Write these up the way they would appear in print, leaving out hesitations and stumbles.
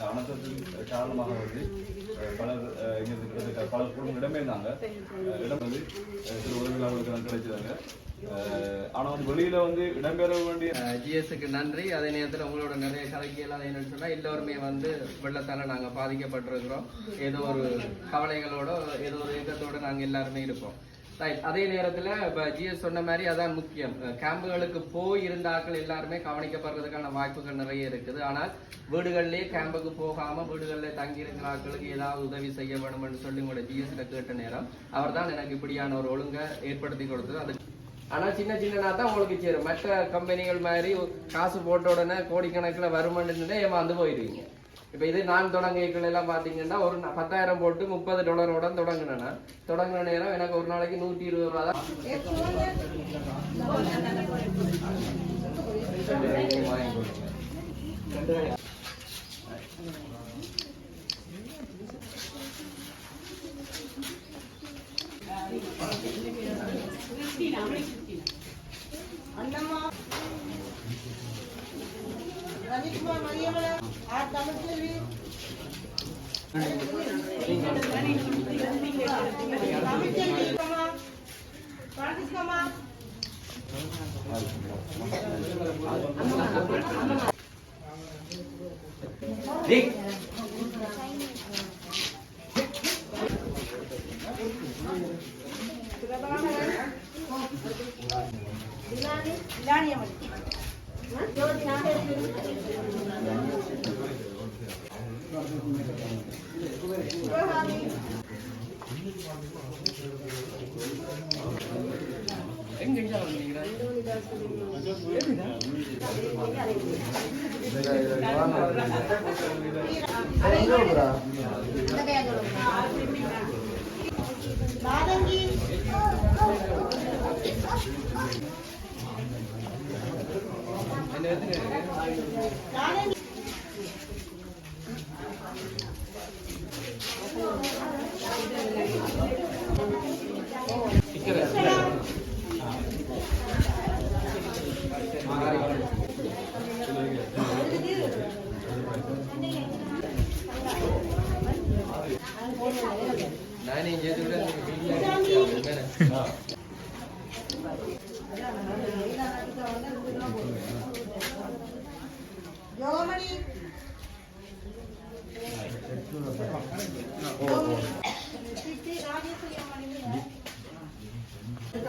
அனர்த்தத்தின் காரணமாக வந்து பலர் குடும்பம் இடம்பெயர்ந்தாங்க. இடம் வந்து சில உதவிகள் அவங்களுக்கு கிடைச்சிருந்தாங்க. ஆனால் வந்து வெளியில வந்து இடம்பெற வேண்டிய ஜிஎஸ்க்கு நன்றி. அதே நேரத்தில் உங்களோட நிறைய கலைகள் அதை என்னன்னு சொன்னால் எல்லோருமே வந்து வெள்ளத்தால் நாங்கள் பாதிக்கப்பட்டிருக்கிறோம். ஏதோ ஒரு கவலைகளோட ஏதோ ஒரு இயக்கத்தோடு நாங்கள் எல்லாருமே இருப்போம். அதே நேரத்தில் இப்போ ஜிஎஸ் சொன்ன மாதிரி அதான் முக்கியம். கேம்புகளுக்கு போய் இருந்த ஆட்கள் எல்லாருமே கவனிக்கப்படுறதுக்கான வாய்ப்புகள் நிறைய இருக்குது. ஆனால் வீடுகள்லேயே கேம்புக்கு போகாமல் வீடுகளில் தங்கி இருக்கிற ஆட்களுக்கு ஏதாவது உதவி செய்ய வேணும்னு சொல்லி உங்களோட ஜிஎஸ்ல கேட்ட நேரம் அவர் தான் எனக்கு இப்படியான ஒரு ஒழுங்கை ஏற்படுத்தி கொடுத்தது. அது ஆனால் சின்ன சின்னனா தான் உங்களுக்கு சேரும். மற்ற கம்பெனிகள் மாதிரி காசு போட்ட உடனே கோடிக்கணக்கில் வருமானு ஏமாந்து போயிடுவீங்க. இப்போ இது நான் தொடங்கிகள் எல்லாம் பார்த்தீங்கன்னா ஒரு 10,000 போட்டு $30 தொடங்கினேன்னா தொடங்கின நேரம் எனக்கு ஒரு நாளைக்கு 120 ரூபா தான்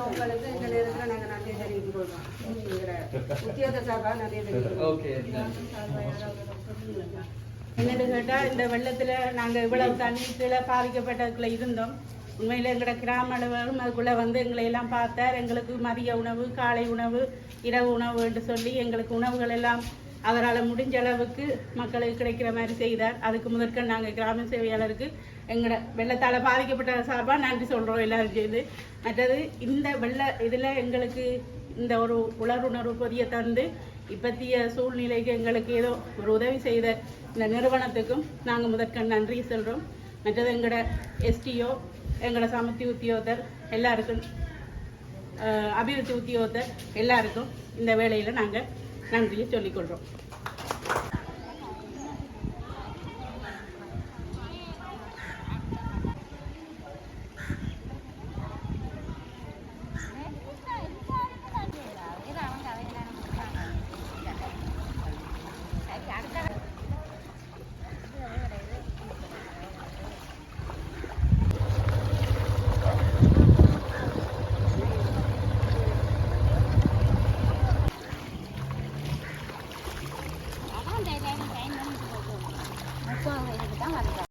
உங்களுக்கு இந்த நேரத்தில் நாங்கள் நன்றி தெரிவித்துக் கொள்வோம். உத்தியோக சார்பாக நிறைய என்னென்னு கேட்டால் இந்த வெள்ளத்தில் நாங்கள் இவ்வளவு தண்ணீர்ல பாதிக்கப்பட்டதுக்குள்ள இருந்தோம். உண்மையில் எங்களோட கிராம அளவும் அதுக்குள்ளே வந்து எங்களை எல்லாம் பார்த்தார். எங்களுக்கு மதிய உணவு, காலை உணவு, இரவு உணவு என்று சொல்லி எங்களுக்கு உணவுகள் எல்லாம் அவரால் முடிஞ்ச அளவுக்கு மக்களுக்கு கிடைக்கிற மாதிரி செய்தார். அதுக்கு முதற்க நாங்கள் கிராம சேவையாளருக்கு எங்களோட வெள்ளத்தால் பாதிக்கப்பட்ட சார்பாக நன்றி சொல்கிறோம் எல்லாரும் சேர்ந்து. மற்றது இந்த இதில் எங்களுக்கு இந்த ஒரு உணர்வு பொரிய தந்து இப்பத்திய சூழ்நிலைக்கு எங்களுக்கு ஏதோ ஒரு உதவி செய்த இந்த நிறுவனத்துக்கும் நாங்கள் முதற்க நன்றி சொல்கிறோம். மற்றது எங்களோட எஸ்டிஓ, எங்களோட சமத்தி உத்தியோகத்தர் எல்லாருக்கும், அபிவிருத்தி உத்தியோகத்தர் எல்லாருக்கும் இந்த வேலையில் நாங்கள் நன்றியை சொல்லிக்கொள்கிறோம்.